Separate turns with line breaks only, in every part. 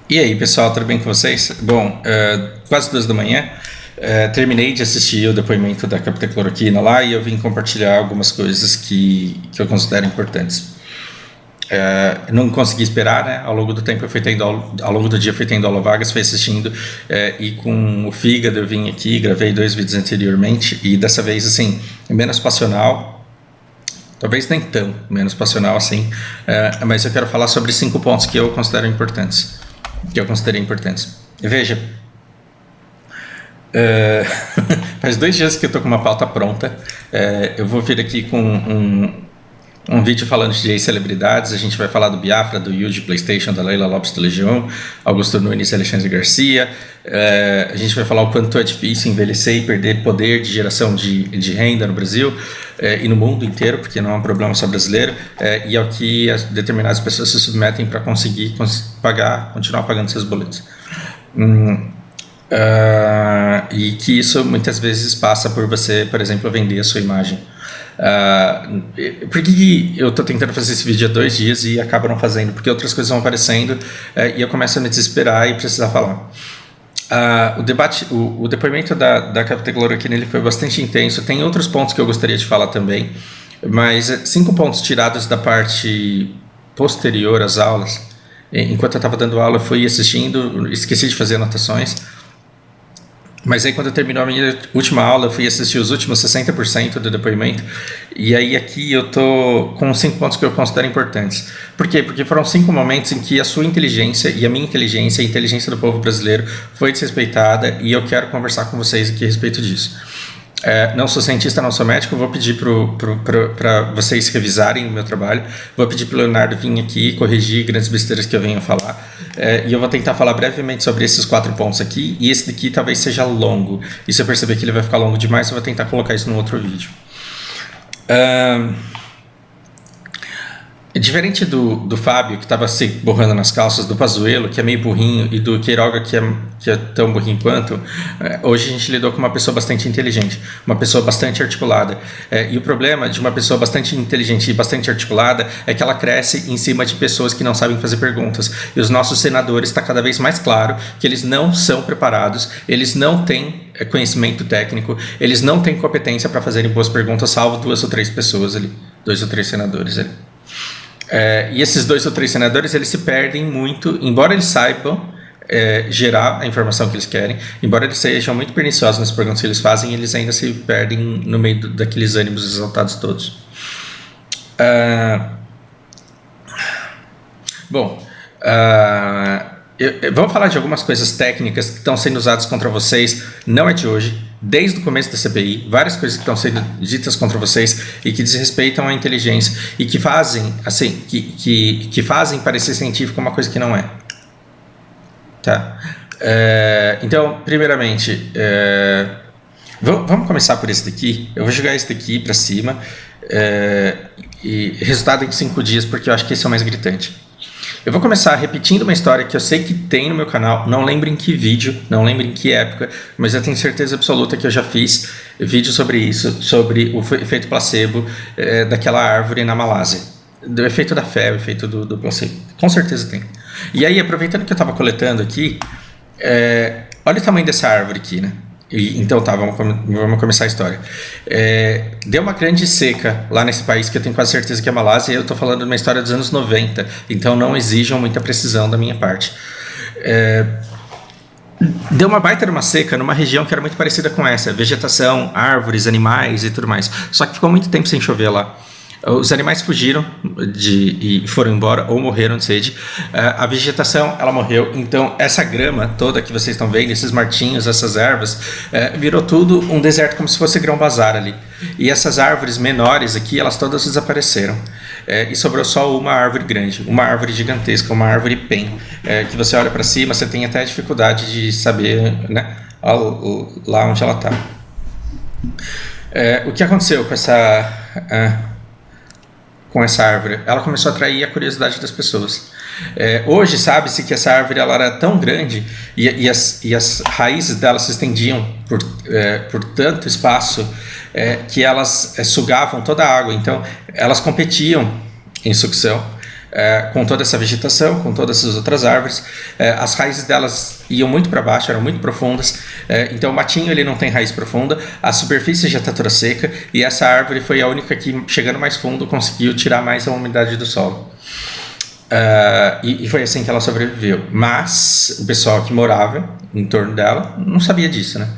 E aí, pessoal, tudo bem com vocês? Bom, quase 2 da manhã, terminei de assistir o depoimento da captecloroquina lá e eu vim compartilhar algumas coisas que eu considero importantes. Não consegui esperar, né? Ao longo do tempo eu fui tendo ao longo do dia eu fui tendo aula vagas, fui assistindo, e com o fígado eu vim aqui, gravei 2 vídeos anteriormente e dessa vez, assim, menos passional, talvez nem tão menos passional assim, mas eu quero falar sobre 5 pontos que eu considero importantes. Que eu considerei importantes. Veja, faz 2 dias que eu estou com uma pauta pronta. Eu vou vir aqui com um vídeo falando de celebridades. A gente vai falar do Biafra, do Yuji PlayStation, da Leila Lopes do Legião, Augusto Nunes e Alexandre Garcia. A gente vai falar o quanto é difícil envelhecer e perder poder de geração de renda no Brasil e no mundo inteiro, porque não é um problema só brasileiro, e ao que determinadas pessoas se submetem para conseguir continuar pagando seus boletos. E que isso muitas vezes passa por você, por exemplo, vender a sua imagem. Por que eu estou tentando fazer esse vídeo há 2 dias e acabo não fazendo? Porque outras coisas vão aparecendo e eu começo a me desesperar e precisar falar. O depoimento da captecloroquina ele foi bastante intenso. Tem outros pontos que eu gostaria de falar também, mas 5 pontos tirados da parte posterior às aulas. Enquanto eu estava dando aula, eu fui assistindo, esqueci de fazer anotações. Mas aí quando terminou a minha última aula, eu fui assistir os últimos 60% do depoimento. E aí aqui eu tô com 5 pontos que eu considero importantes. Por quê? Porque foram 5 momentos em que a sua inteligência e a minha inteligência, a inteligência do povo brasileiro foi desrespeitada, e eu quero conversar com vocês aqui a respeito disso. Não sou cientista, não sou médico, vou pedir para vocês revisarem o meu trabalho, vou pedir para o Leonardo vir aqui corrigir grandes besteiras que eu venho falar, e eu vou tentar falar brevemente sobre esses 4 pontos aqui, e esse daqui talvez seja longo, e se eu perceber que ele vai ficar longo demais, eu vou tentar colocar isso num outro vídeo. Diferente do Fábio, que estava se borrando nas calças, do Pazuello, que é meio burrinho, e do Queiroga, que é tão burrinho quanto, hoje a gente lidou com uma pessoa bastante inteligente, uma pessoa bastante articulada. E o problema de uma pessoa bastante inteligente e bastante articulada é que ela cresce em cima de pessoas que não sabem fazer perguntas. E os nossos senadores, está cada vez mais claro que eles não são preparados, eles não têm conhecimento técnico, eles não têm competência para fazerem boas perguntas, salvo 2 ou 3 pessoas ali, 2 ou 3 senadores ali. E esses 2 ou 3 senadores, eles se perdem muito, embora eles saibam gerar a informação que eles querem, embora eles sejam muito perniciosos nas perguntas que eles fazem, eles ainda se perdem no meio daqueles ânimos exaltados todos. Vamos falar de algumas coisas técnicas que estão sendo usadas contra vocês, não é de hoje, desde o começo da CPI, várias coisas que estão sendo ditas contra vocês e que desrespeitam a inteligência e que fazem, assim, que fazem parecer científico uma coisa que não é. Tá? Então, primeiramente, vamos começar por esse daqui. Eu vou jogar esse daqui para cima, e resultado em 5 dias, porque eu acho que esse é o mais gritante. Eu vou começar repetindo uma história que eu sei que tem no meu canal, não lembro em que vídeo, não lembro em que época, mas eu tenho certeza absoluta que eu já fiz vídeo sobre isso, sobre o efeito placebo daquela árvore na Malásia. Do efeito da fé, o efeito do placebo. Com certeza tem. E aí, aproveitando que eu estava coletando aqui, olha o tamanho dessa árvore aqui, né? Então tá, vamos começar a história. Deu uma grande seca lá nesse país que eu tenho quase certeza que é a Malásia, e eu estou falando de uma história dos anos 90, então não exijam muita precisão da minha parte. Deu uma baita de uma seca numa região que era muito parecida com essa, vegetação, árvores, animais e tudo mais, só que ficou muito tempo sem chover lá. Os animais fugiram e foram embora ou morreram de sede. A vegetação, ela morreu. Então, essa grama toda que vocês estão vendo, esses martinhos, essas ervas, virou tudo um deserto, como se fosse grão-bazar ali. E essas árvores menores aqui, elas todas desapareceram. E sobrou só uma árvore grande, uma árvore gigantesca, uma árvore pen, que você olha para cima, você tem até dificuldade de saber, né, lá onde ela está. O que aconteceu com essa árvore? Ela começou a atrair a curiosidade das pessoas. Hoje sabe-se que essa árvore ela era tão grande e as raízes dela se estendiam por tanto espaço que elas sugavam toda a água. Então elas competiam em sucção. com toda essa vegetação, com todas essas outras árvores. As raízes delas iam muito para baixo, eram muito profundas. Então o matinho ele não tem raiz profunda, a superfície já está toda seca, e essa árvore foi a única que, chegando mais fundo, conseguiu tirar mais a umidade do solo. E foi assim que ela sobreviveu. Mas o pessoal que morava em torno dela não sabia disso, né?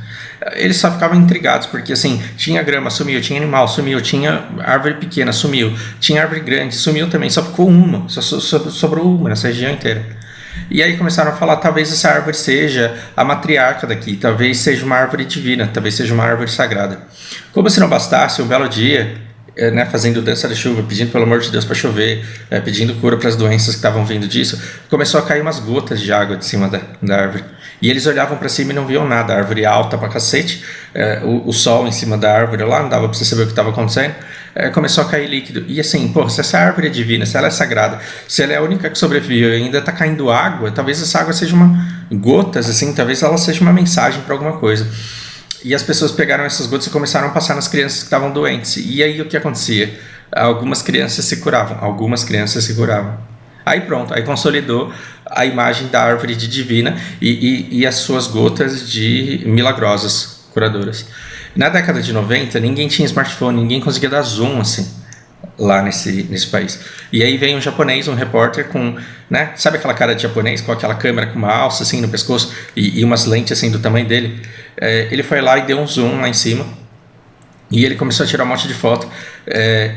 Eles só ficavam intrigados, porque assim, tinha grama, sumiu, tinha animal, sumiu, tinha árvore pequena, sumiu, tinha árvore grande, sumiu também, só ficou uma, só sobrou uma nessa região inteira. E aí começaram a falar, talvez essa árvore seja a matriarca daqui, talvez seja uma árvore divina, talvez seja uma árvore sagrada. Como se não bastasse, um belo dia, fazendo dança de chuva, pedindo pelo amor de Deus para chover, pedindo cura para as doenças que estavam vindo disso, começou a cair umas gotas de água de cima da árvore. E eles olhavam para cima e não viam nada, a árvore alta pra cacete, o sol em cima da árvore lá, não dava para você saber o que estava acontecendo, começou a cair líquido. E assim, se essa árvore é divina, se ela é sagrada, se ela é a única que sobreviveu e ainda está caindo água, talvez essa água seja gotas, assim, talvez ela seja uma mensagem para alguma coisa. E as pessoas pegaram essas gotas e começaram a passar nas crianças que estavam doentes. E aí o que acontecia? Algumas crianças se curavam. Aí pronto, aí consolidou a imagem da árvore de divina e as suas gotas de milagrosas, curadoras. Na década de 90, ninguém tinha smartphone, ninguém conseguia dar zoom assim, lá nesse país. E aí vem um japonês, um repórter com, né, sabe aquela cara de japonês, com aquela câmera com uma alça assim no pescoço e umas lentes assim do tamanho dele? Ele foi lá e deu um zoom lá em cima. E ele começou a tirar um monte de foto.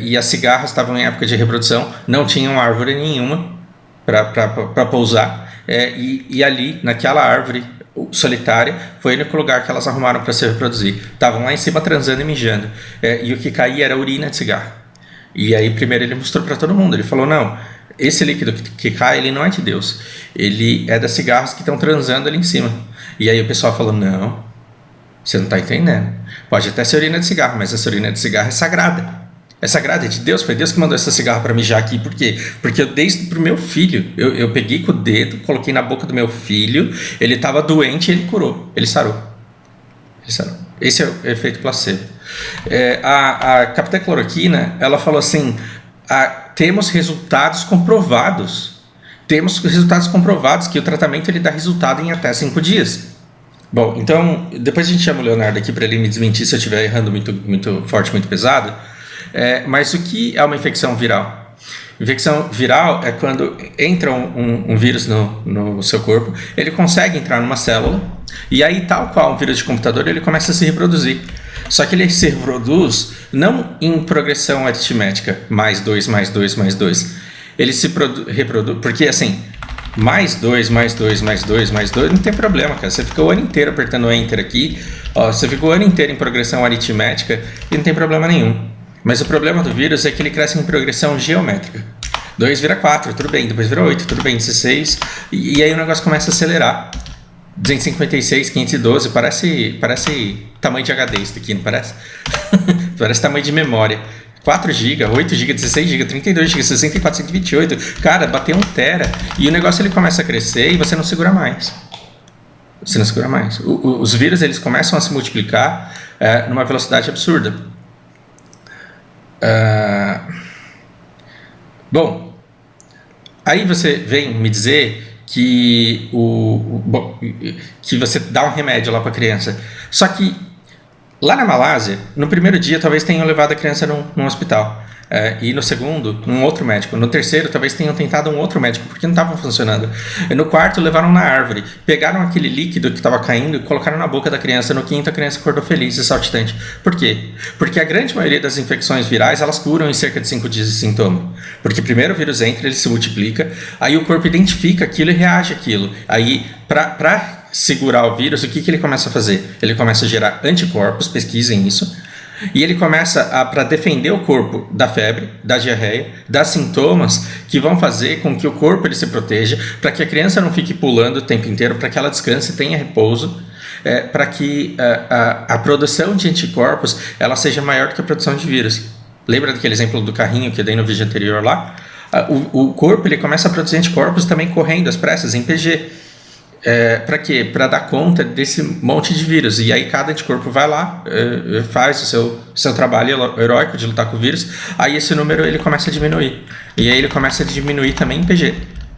E as cigarras estavam em época de reprodução, não tinham árvore nenhuma para pousar, e ali naquela árvore solitária foi o único lugar que elas arrumaram para se reproduzir. Estavam lá em cima transando e mijando, e o que caía era urina de cigarro. E aí primeiro ele mostrou para todo mundo, ele falou, não, esse líquido que cai, ele não é de Deus, ele é das cigarras que estão transando ali em cima. E aí o pessoal falou, não, você não está entendendo, pode até ser urina de cigarro, mas essa urina de cigarro é sagrada. É sagrada, é de Deus, foi Deus que mandou essa cigarra para mijar aqui. Por quê? Porque eu dei isso pro meu filho. Eu peguei com o dedo, coloquei na boca do meu filho, ele estava doente e ele curou, ele sarou. Esse é o efeito placebo. A capitã cloroquina, ela falou assim, temos resultados comprovados que o tratamento ele dá resultado em até 5 dias. Bom, então, depois a gente chama o Leonardo aqui para ele me desmentir se eu estiver errando muito, muito forte, muito pesado. Mas o que é uma infecção viral? Infecção viral é quando entra um vírus no seu corpo, ele consegue entrar numa célula, e aí, tal qual um vírus de computador, ele começa a se reproduzir. Só que ele se reproduz não em progressão aritmética, mais 2, mais 2, mais 2. Ele se reproduz, porque assim, mais 2, mais 2, mais 2, mais 2, não tem problema, cara. Você fica o ano inteiro apertando Enter aqui, você fica o ano inteiro em progressão aritmética e não tem problema nenhum. Mas o problema do vírus é que ele cresce em progressão geométrica. 2 vira 4, tudo bem. Depois vira 8, tudo bem. 16. E aí o negócio começa a acelerar. 256, 512, parece tamanho de HD isso aqui, não parece? Parece tamanho de memória. 4 GB, 8 GB, 16 GB, 32 GB, 64, 128. Cara, bateu 1 tera. E o negócio ele começa a crescer e você não segura mais. Os vírus eles começam a se multiplicar numa velocidade absurda. Bom, aí você vem me dizer que que você dá um remédio lá para a criança. Só que lá na Malásia, no primeiro dia talvez tenham levado a criança num hospital, e no segundo, um outro médico. No terceiro, talvez tenham tentado um outro médico, porque não estava funcionando. No quarto, levaram na árvore, pegaram aquele líquido que estava caindo e colocaram na boca da criança. No quinto, a criança acordou feliz e saltitante. Por quê? Porque a grande maioria das infecções virais, elas curam em cerca de 5 dias de sintoma. Porque primeiro o vírus entra, ele se multiplica, aí o corpo identifica aquilo e reage àquilo. Aí, para segurar o vírus, o que ele começa a fazer? Ele começa a gerar anticorpos, pesquisem isso, e ele começa para defender o corpo da febre, da diarreia, das sintomas que vão fazer com que o corpo ele se proteja, para que a criança não fique pulando o tempo inteiro, para que ela descanse, tenha repouso, para que a produção de anticorpos ela seja maior do que a produção de vírus. Lembra daquele exemplo do carrinho que eu dei no vídeo anterior lá? O corpo ele começa a produzir anticorpos também correndo às pressas, em PG. Para quê? Para dar conta desse monte de vírus. E aí cada anticorpo vai lá, faz o seu trabalho heróico de lutar com o vírus, aí esse número ele começa a diminuir. E aí ele começa a diminuir também em PG,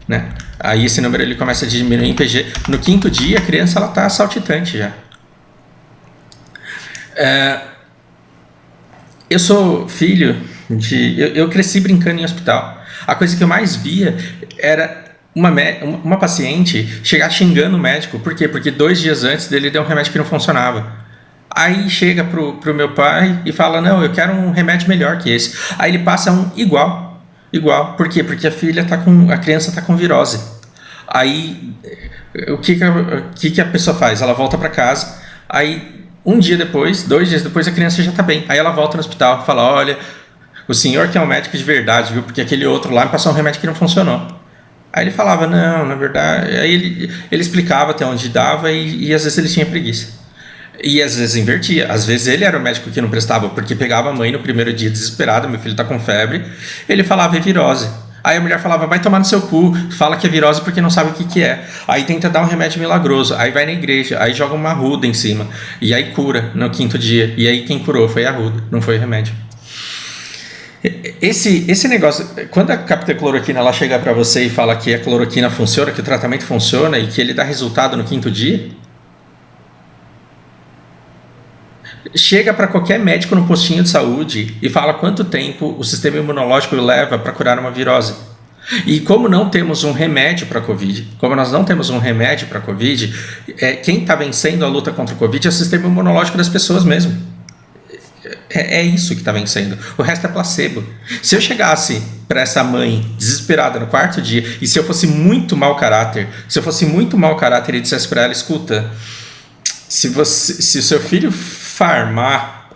né? Aí esse número ele começa a diminuir em PG. No 5º dia a criança ela tá saltitante já. Eu sou filho de... Eu cresci brincando em hospital. A coisa que eu mais via era uma paciente chegar xingando o médico. Por quê? Porque 2 dias antes dele deu um remédio que não funcionava. Aí chega pro meu pai e fala, não, eu quero um remédio melhor que esse. Aí ele passa um igual. Por quê? Porque a criança tá com virose. Aí o que a pessoa faz? Ela volta para casa, aí 1 dia depois, 2 dias depois, a criança já tá bem. Aí ela volta no hospital e fala, olha, o senhor que é um médico de verdade, viu? Porque aquele outro lá me passou um remédio que não funcionou. Aí ele falava, não, na verdade... Aí ele explicava até onde dava e às vezes ele tinha preguiça. E às vezes invertia. Às vezes ele era o médico que não prestava, porque pegava a mãe no primeiro dia desesperada, meu filho tá com febre. Ele falava, é virose. Aí a mulher falava, vai tomar no seu cu, fala que é virose porque não sabe o que é. Aí tenta dar um remédio milagroso, aí vai na igreja, aí joga uma arruda em cima. E aí cura no 5º dia. E aí quem curou foi a arruda, não foi o remédio. Esse negócio, quando a captecloroquina ela chega para você e fala que a cloroquina funciona, que o tratamento funciona e que ele dá resultado no 5º dia, chega para qualquer médico no postinho de saúde e fala quanto tempo o sistema imunológico leva para curar uma virose. E como não temos um remédio para a Covid, quem está vencendo a luta contra a Covid é o sistema imunológico das pessoas mesmo. É isso que está vencendo. O resto é placebo. Se eu chegasse para essa mãe desesperada no 4º dia e se eu fosse muito mau caráter, e dissesse para ela, escuta, se o seu filho farmar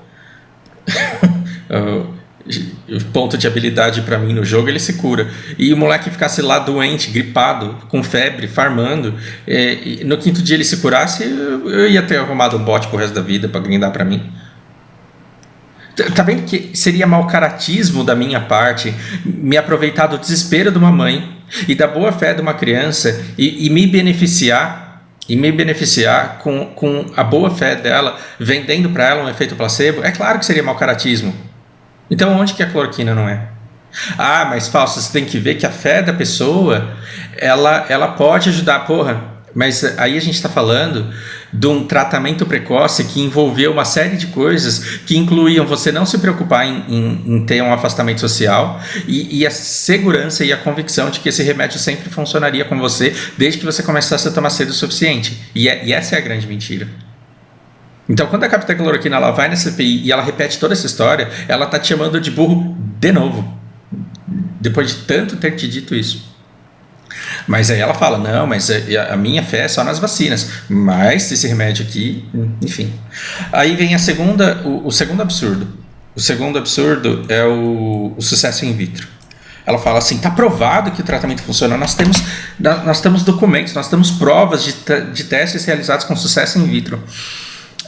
o ponto de habilidade para mim no jogo, ele se cura. E o moleque ficasse lá doente, gripado, com febre, farmando, e no 5º dia ele se curasse, eu ia ter arrumado um bot pro resto da vida para grindar para mim. Tá vendo que seria mau caratismo da minha parte me aproveitar do desespero de uma mãe e da boa fé de uma criança e me beneficiar com a boa fé dela, vendendo para ela um efeito placebo? É claro que seria mau caratismo. Então onde que a cloroquina não é? Ah, mas Fausto, você tem que ver que a fé da pessoa ela pode ajudar, porra. Mas aí a gente está falando de um tratamento precoce que envolveu uma série de coisas que incluíam você não se preocupar em ter um afastamento social e a segurança e a convicção de que esse remédio sempre funcionaria com você desde que você começasse a tomar cedo o suficiente. E essa é a grande mentira. Então, quando a captecloroquina ela vai na CPI e ela repete toda essa história, ela está te chamando de burro de novo, depois de tanto ter te dito isso. Mas aí ela fala, não, mas a minha fé é só nas vacinas, mas esse remédio aqui, enfim. Aí vem o segundo absurdo. O segundo absurdo é o sucesso in vitro. Ela fala assim, está provado que o tratamento funciona, nós temos documentos, nós temos provas de testes realizados com sucesso in vitro.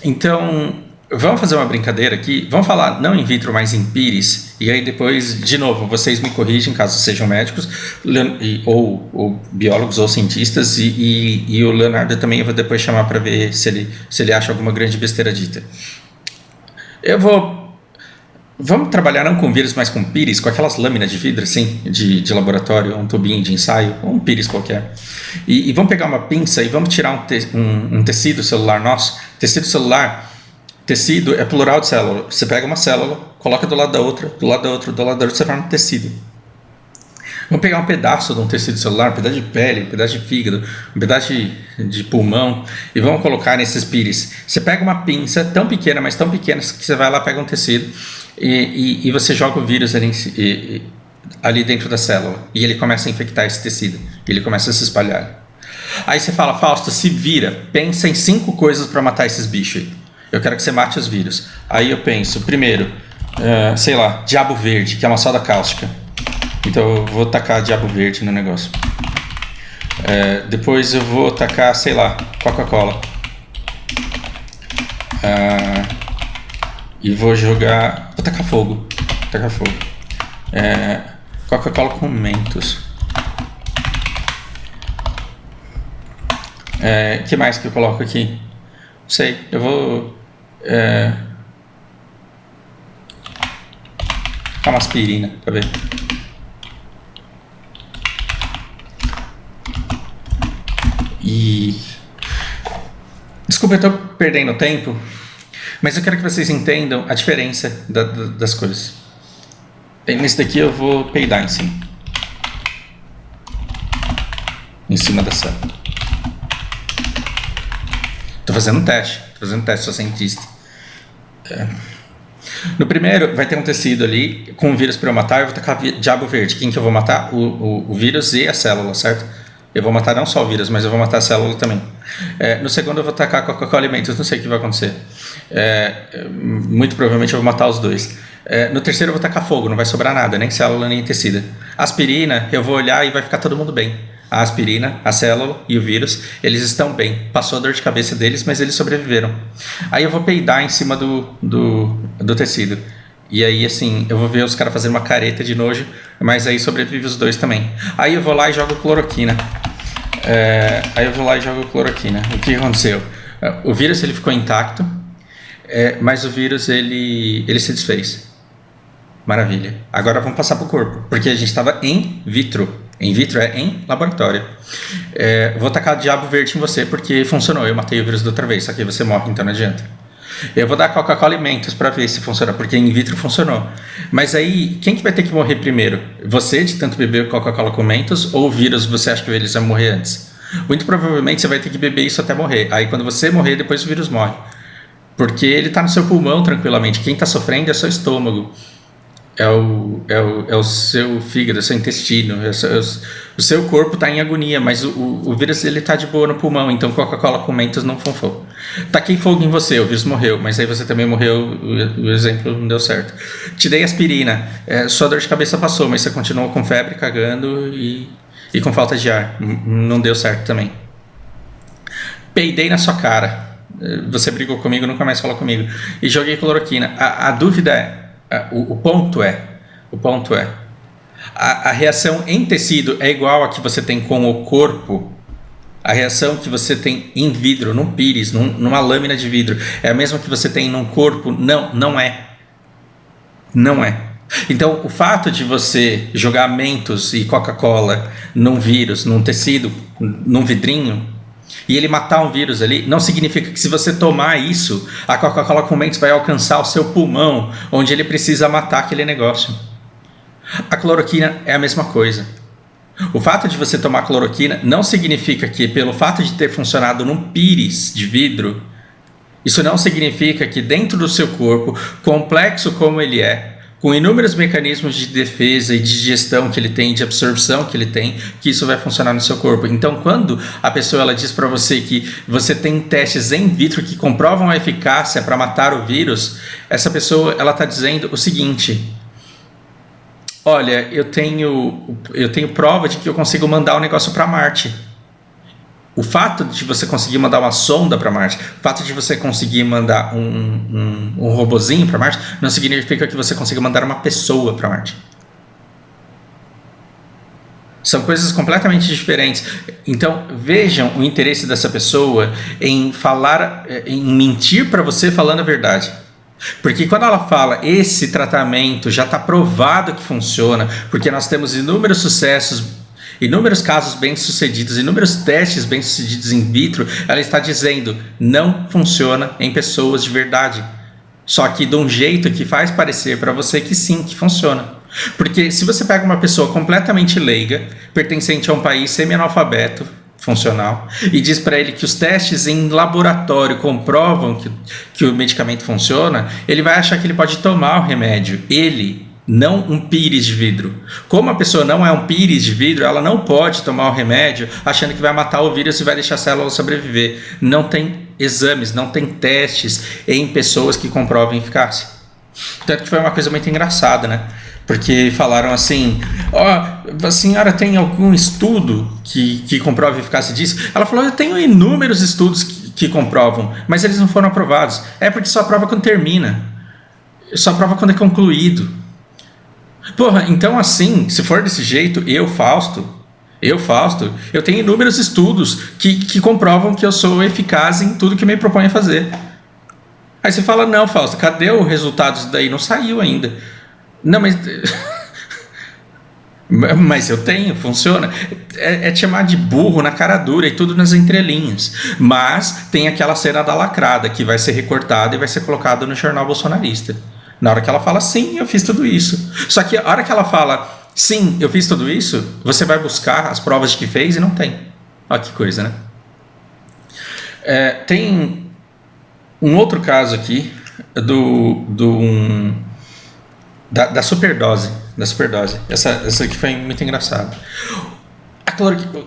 Então, vamos fazer uma brincadeira aqui, vamos falar não in vitro, mas em pires, e aí depois, de novo, vocês me corrigem caso sejam médicos, ou biólogos ou cientistas, e o Leonardo também eu vou depois chamar para ver se ele acha alguma grande besteira dita. Vamos trabalhar não com vírus, mas com pires, com aquelas lâminas de vidro assim, de laboratório, um tubinho de ensaio, ou um pires qualquer. E vamos pegar uma pinça e vamos tirar um tecido celular nosso. Tecido é plural de célula. Você pega uma célula, coloca do lado da outra, você forma um tecido. Vamos pegar um pedaço de um tecido celular, um pedaço de pele, um pedaço de fígado, um pedaço de pulmão e vamos colocar nesses pires. Você pega uma pinça tão pequena, mas tão pequena, que você vai lá, pega um tecido e você joga o vírus ali dentro da célula e ele começa a infectar esse tecido, ele começa a se espalhar. Aí você fala, Fausto, se vira, pensa em 5 coisas para matar esses bichos aí. Eu quero que você mate os vírus. Aí eu penso, primeiro, sei lá, diabo verde, que é uma soda cáustica. Então eu vou tacar diabo verde no negócio. Depois eu vou tacar, sei lá, Coca-Cola. E vou jogar... Vou tacar fogo. Coca-Cola com mentos. Que mais que eu coloco aqui? Não sei, eu vou... uma aspirina, pra ver. Desculpa, eu tô perdendo tempo, mas eu quero que vocês entendam a diferença das coisas. Nesse daqui eu vou peidar em cima. Em cima da célula. Tô fazendo um teste, sou cientista. No primeiro vai ter um tecido ali com um vírus para eu matar. Eu vou tacar diabo verde. Quem que eu vou matar? O vírus e a célula, certo? Eu vou matar não só o vírus, mas eu vou matar a célula também. No segundo eu vou tacar Coca-Cola Alimentos. Não sei o que vai acontecer. Muito provavelmente eu vou matar os dois. No terceiro eu vou tacar fogo. Não vai sobrar nada, nem célula nem tecido. Aspirina, eu vou olhar e vai ficar todo mundo bem. A aspirina, a célula e o vírus, eles estão bem. Passou a dor de cabeça deles, mas eles sobreviveram. Aí eu vou peidar em cima do tecido. E aí, assim, eu vou ver os caras fazendo uma careta de nojo, mas aí sobrevive os dois também. Aí eu vou lá e jogo cloroquina. O que aconteceu? O vírus ele ficou intacto, mas o vírus ele se desfez. Maravilha. Agora vamos passar para o corpo, porque a gente estava em vitro. Em vitro é em laboratório. Vou tacar o diabo verde em você porque funcionou. Eu matei o vírus da outra vez, só que você morre, então não adianta. Eu vou dar Coca-Cola Alimentos para ver se funciona, porque em vitro funcionou. Mas aí, quem que vai ter que morrer primeiro? Você, de tanto beber Coca-Cola com Mentos, ou o vírus, você acha que eles vão morrer antes? Muito provavelmente você vai ter que beber isso até morrer. Aí quando você morrer, depois o vírus morre. Porque ele está no seu pulmão tranquilamente. Quem está sofrendo é o seu estômago. É o seu fígado, é o seu intestino, o seu corpo está em agonia, mas o vírus ele está de boa no pulmão, então Coca-Cola com Mentos não funfou. Taquei fogo em você, o vírus morreu, mas aí você também morreu, o exemplo não deu certo. Te dei aspirina, sua dor de cabeça passou, mas você continuou com febre, cagando e com falta de ar, não deu certo também. Peidei na sua cara, você brigou comigo, nunca mais falou comigo, e joguei cloroquina. A dúvida é, o ponto é, a reação em tecido é igual a que você tem com o corpo. A reação que você tem em vidro, num pires, numa lâmina de vidro, é a mesma que você tem num corpo? Não é. Não é. Então, o fato de você jogar Mentos e Coca-Cola num vírus, num tecido, num vidrinho, e ele matar um vírus ali, não significa que se você tomar isso, a Coca-Cola com Mentos vai alcançar o seu pulmão, onde ele precisa matar aquele negócio. A cloroquina é a mesma coisa. O fato de você tomar cloroquina não significa que, pelo fato de ter funcionado num pires de vidro, isso não significa que dentro do seu corpo, complexo como ele é, com inúmeros mecanismos de defesa e de digestão que ele tem, de absorção que ele tem, que isso vai funcionar no seu corpo. Então, quando a pessoa ela diz para você que você tem testes in vitro que comprovam a eficácia para matar o vírus, essa pessoa ela está dizendo o seguinte: olha, eu tenho prova de que eu consigo mandar o negócio para Marte. O fato de você conseguir mandar uma sonda para Marte, o fato de você conseguir mandar um robozinho para Marte, não significa que você consiga mandar uma pessoa para Marte. São coisas completamente diferentes. Então, vejam o interesse dessa pessoa em falar, em mentir para você falando a verdade. Porque quando ela fala esse tratamento já está provado que funciona, porque nós temos inúmeros sucessos, inúmeros casos bem-sucedidos, inúmeros testes bem-sucedidos in vitro, ela está dizendo não funciona em pessoas de verdade. Só que de um jeito que faz parecer para você que sim, que funciona. Porque se você pega uma pessoa completamente leiga, pertencente a um país semi-analfabeto, funcional, e diz para ele que os testes em laboratório comprovam que o medicamento funciona, ele vai achar que ele pode tomar o remédio. Não um pires de vidro. Como a pessoa não é um pires de vidro, ela não pode tomar o remédio achando que vai matar o vírus e vai deixar a célula sobreviver. Não tem exames, não tem testes em pessoas que comprovam eficácia. Tanto que foi uma coisa muito engraçada, né? Porque falaram assim: a senhora tem algum estudo que comprova a eficácia disso? Ela falou: eu tenho inúmeros estudos que comprovam, mas eles não foram aprovados. É porque só aprova quando termina. Só aprova quando é concluído. Porra, então assim, se for desse jeito, eu, Fausto, Eu, Fausto, eu tenho inúmeros estudos que comprovam que eu sou eficaz em tudo que me proponho a fazer. Aí você fala, não, Fausto, cadê o resultado disso daí? Não saiu ainda. Não, mas... Mas eu tenho, funciona. É te chamar de burro na cara dura e tudo nas entrelinhas. Mas tem aquela cena da lacrada que vai ser recortada e vai ser colocada no jornal bolsonarista. Na hora que ela fala, sim, eu fiz tudo isso. Só que a hora que ela fala, sim, eu fiz tudo isso, você vai buscar as provas de que fez e não tem. Olha que coisa, né? Tem um outro caso aqui da superdose. Essa aqui foi muito engraçada.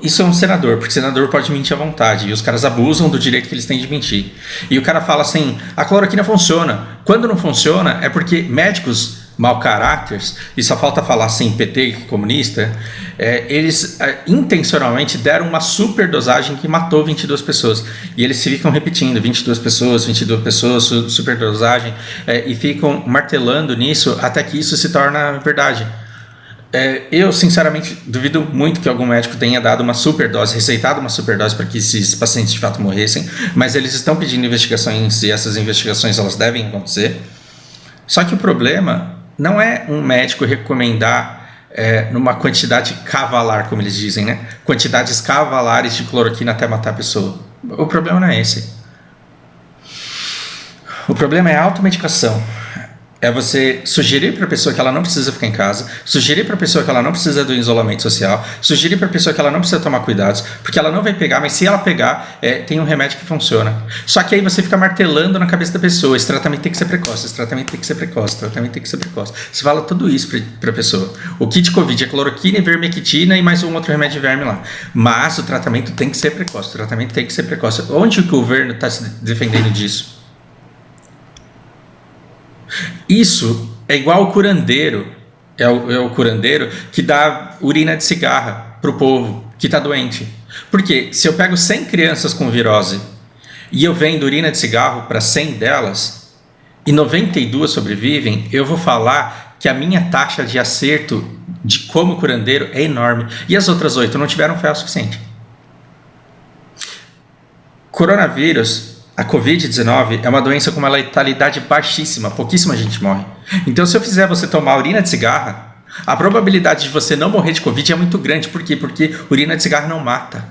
Isso é um senador, porque senador pode mentir à vontade, e os caras abusam do direito que eles têm de mentir. E o cara fala assim, a cloroquina funciona. Quando não funciona é porque médicos mau caráteres, e só falta falar assim, PT comunista, eles intencionalmente deram uma superdosagem que matou 22 pessoas. E eles ficam repetindo, 22 pessoas, superdosagem, e ficam martelando nisso até que isso se torna verdade. Eu, sinceramente, duvido muito que algum médico tenha dado uma superdose, receitado uma superdose para que esses pacientes de fato morressem, mas eles estão pedindo investigações e essas investigações elas devem acontecer. Só que o problema não é um médico recomendar numa quantidade cavalar, como eles dizem, né? Quantidades cavalares de cloroquina até matar a pessoa. O problema não é esse. O problema é a automedicação. É você sugerir para a pessoa que ela não precisa ficar em casa, sugerir para a pessoa que ela não precisa do isolamento social, sugerir para a pessoa que ela não precisa tomar cuidados, porque ela não vai pegar, mas se ela pegar, tem um remédio que funciona. Só que aí você fica martelando na cabeça da pessoa, esse tratamento tem que ser precoce, esse tratamento tem que ser precoce, esse tratamento tem que ser precoce. Você fala tudo isso para a pessoa. O kit Covid é cloroquina, ivermectina e mais um outro remédio de verme lá. Mas o tratamento tem que ser precoce, o tratamento tem que ser precoce. Onde que o governo está se defendendo disso? Isso é igual o curandeiro, é o curandeiro que dá urina de cigarra para o povo que está doente. Porque se eu pego 100 crianças com virose e eu vendo urina de cigarro para 100 delas e 92 sobrevivem, eu vou falar que a minha taxa de acerto de como curandeiro é enorme. E as outras 8 não tiveram fé o suficiente. Coronavírus... A Covid-19 é uma doença com uma letalidade baixíssima, pouquíssima gente morre. Então, se eu fizer você tomar urina de cigarra, a probabilidade de você não morrer de Covid é muito grande. Por quê? Porque urina de cigarro não mata.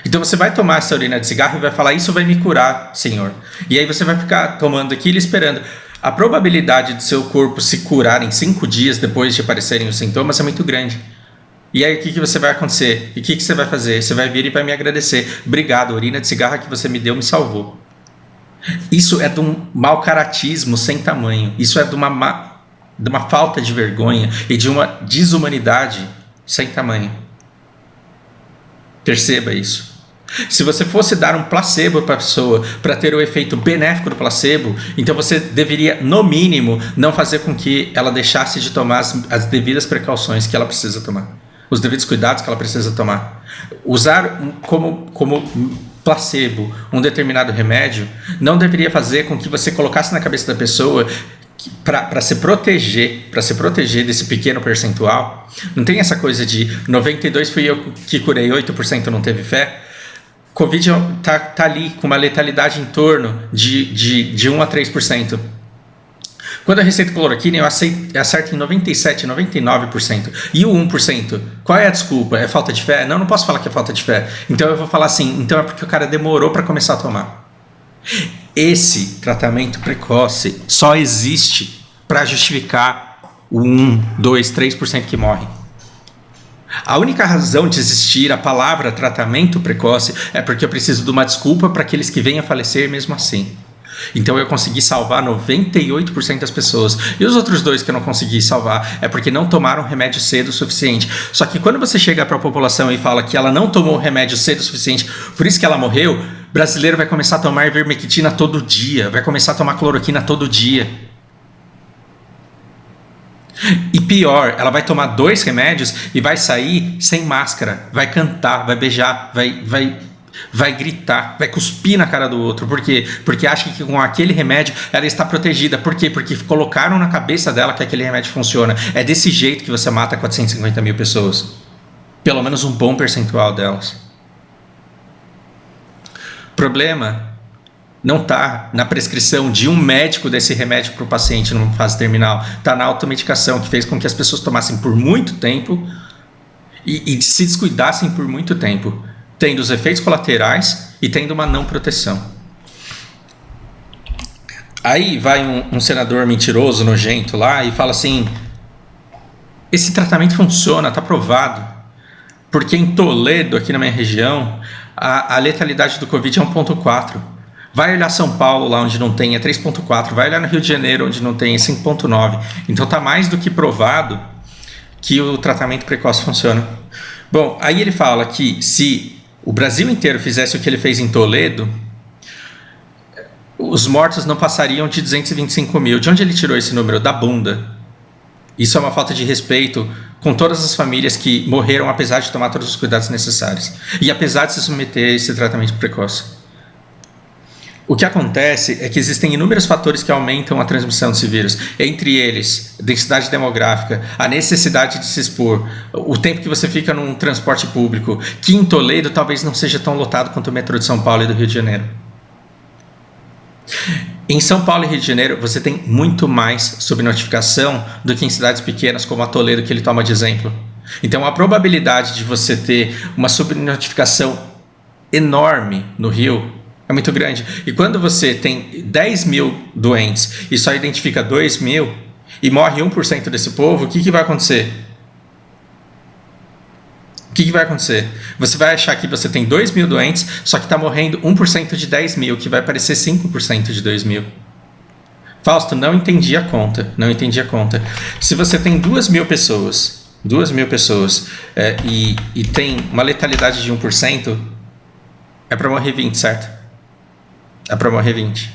Então, você vai tomar essa urina de cigarro e vai falar, isso vai me curar, senhor. E aí você vai ficar tomando aquilo e esperando. A probabilidade de seu corpo se curar em 5 dias depois de aparecerem os sintomas é muito grande. E aí o que você vai acontecer? E o que você vai fazer? Você vai vir e vai me agradecer. Obrigado, a urina de cigarro que você me deu me salvou. Isso é de um mau caratismo sem tamanho. Isso é de uma falta de vergonha e de uma desumanidade sem tamanho. Perceba isso. Se você fosse dar um placebo para a pessoa para ter o efeito benéfico do placebo, então você deveria, no mínimo, não fazer com que ela deixasse de tomar as devidas precauções que ela precisa tomar. Os devidos cuidados que ela precisa tomar. Usar como placebo um determinado remédio não deveria fazer com que você colocasse na cabeça da pessoa para se proteger desse pequeno percentual. Não tem essa coisa de 92 fui eu que curei, 8% não teve fé. Covid tá ali com uma letalidade em torno de 1 a 3%. Quando eu receito cloroquina, eu acerto em 97%, 99%. E o 1%? Qual é a desculpa? É falta de fé? Não posso falar que é falta de fé. Então eu vou falar assim, então é porque o cara demorou para começar a tomar. Esse tratamento precoce só existe para justificar o 1, 2, 3% que morre. A única razão de existir a palavra tratamento precoce é porque eu preciso de uma desculpa para aqueles que venham a falecer mesmo assim. Então eu consegui salvar 98% das pessoas. E os outros 2 que eu não consegui salvar é porque não tomaram remédio cedo o suficiente. Só que quando você chega para a população e fala que ela não tomou remédio cedo o suficiente, por isso que ela morreu, o brasileiro vai começar a tomar ivermectina todo dia, vai começar a tomar cloroquina todo dia. E pior, ela vai tomar 2 remédios e vai sair sem máscara, vai cantar, vai beijar, vai gritar, vai cuspir na cara do outro. Por quê? Porque acha que com aquele remédio ela está protegida. Por quê? Porque colocaram na cabeça dela que aquele remédio funciona. É desse jeito que você mata 450 mil pessoas. Pelo menos um bom percentual delas. O problema não está na prescrição de um médico desse remédio para o paciente numa fase terminal. Está na automedicação, que fez com que as pessoas tomassem por muito tempo e se descuidassem por muito tempo, tendo os efeitos colaterais e tendo uma não proteção. Aí vai um senador mentiroso, nojento lá e fala assim: esse tratamento funciona, está provado, porque em Toledo, aqui na minha região, a letalidade do Covid é 1,4. Vai olhar São Paulo, lá onde não tem, é 3,4. Vai olhar no Rio de Janeiro, onde não tem, é 5,9. Então está mais do que provado que o tratamento precoce funciona. Bom, aí ele fala que se o Brasil inteiro fizesse o que ele fez em Toledo, os mortos não passariam de 225 mil. De onde ele tirou esse número? Da bunda. Isso é uma falta de respeito com todas as famílias que morreram apesar de tomar todos os cuidados necessários e apesar de se submeter a esse tratamento precoce. O que acontece é que existem inúmeros fatores que aumentam a transmissão desse vírus, entre eles densidade demográfica, a necessidade de se expor, o tempo que você fica num transporte público, que em Toledo talvez não seja tão lotado quanto o metrô de São Paulo e do Rio de Janeiro. Em São Paulo e Rio de Janeiro você tem muito mais subnotificação do que em cidades pequenas como a Toledo, que ele toma de exemplo. Então a probabilidade de você ter uma subnotificação enorme no Rio é muito grande. E quando você tem 10 mil doentes e só identifica 2 mil e morre 1% desse povo, o que vai acontecer? O que vai acontecer? Você vai achar que você tem 2 mil doentes, só que está morrendo 1% de 10 mil, que vai parecer 5% de 2 mil. Fausto, não entendi a conta. Se você tem 2 mil pessoas, e tem uma letalidade de 1%, é para morrer 20, certo? É para morrer 20.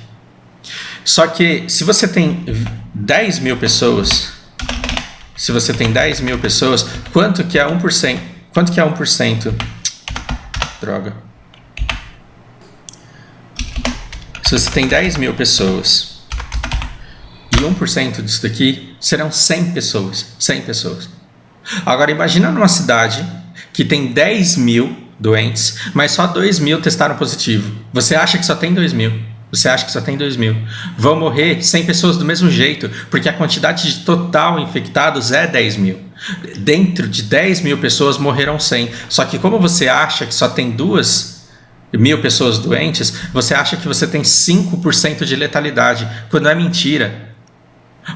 Só que se você tem 10 mil pessoas, quanto que é 1%? Quanto que é 1%? Droga. Se você tem 10 mil pessoas e 1% disso daqui, serão 100 pessoas. 100 pessoas. Agora imagina numa cidade que tem 10 mil doentes, mas só 2 mil testaram positivo. Você acha que só tem 2 mil. Vão morrer 100 pessoas do mesmo jeito, porque a quantidade de total infectados é 10 mil. Dentro de 10 mil pessoas morreram 100. Só que como você acha que só tem 2 mil pessoas doentes, você acha que você tem 5% de letalidade, quando é mentira.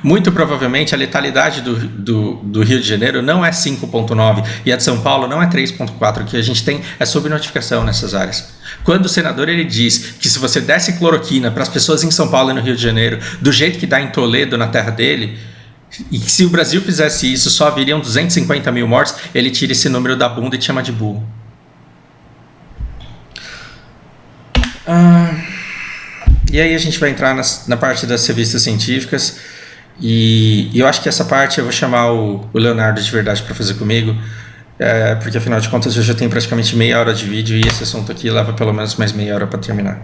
Muito provavelmente a letalidade do Rio de Janeiro não é 5,9 e a de São Paulo não é 3,4. O que a gente tem é subnotificação nessas áreas. Quando o senador ele diz que se você desse cloroquina para as pessoas em São Paulo e no Rio de Janeiro, do jeito que dá em Toledo, na terra dele, e que se o Brasil fizesse isso só viriam 250 mil mortes, ele tira esse número da bunda e te chama de burro. E aí a gente vai entrar na parte das revistas científicas. E eu acho que essa parte eu vou chamar o Leonardo de verdade para fazer comigo, porque afinal de contas eu já tenho praticamente meia hora de vídeo e esse assunto aqui leva pelo menos mais meia hora para terminar.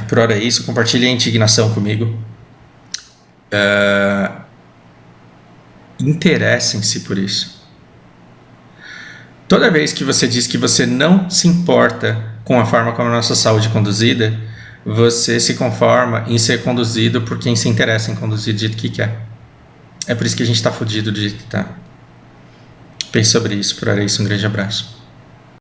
Por hora é isso, compartilhe a indignação comigo. Interessem-se por isso. Toda vez que você diz que você não se importa com a forma como a nossa saúde é conduzida, você se conforma em ser conduzido por quem se interessa em conduzir do jeito que quer. É por isso que a gente está fodido do jeito que está. Pense sobre isso. Por hora é isso. Um grande abraço.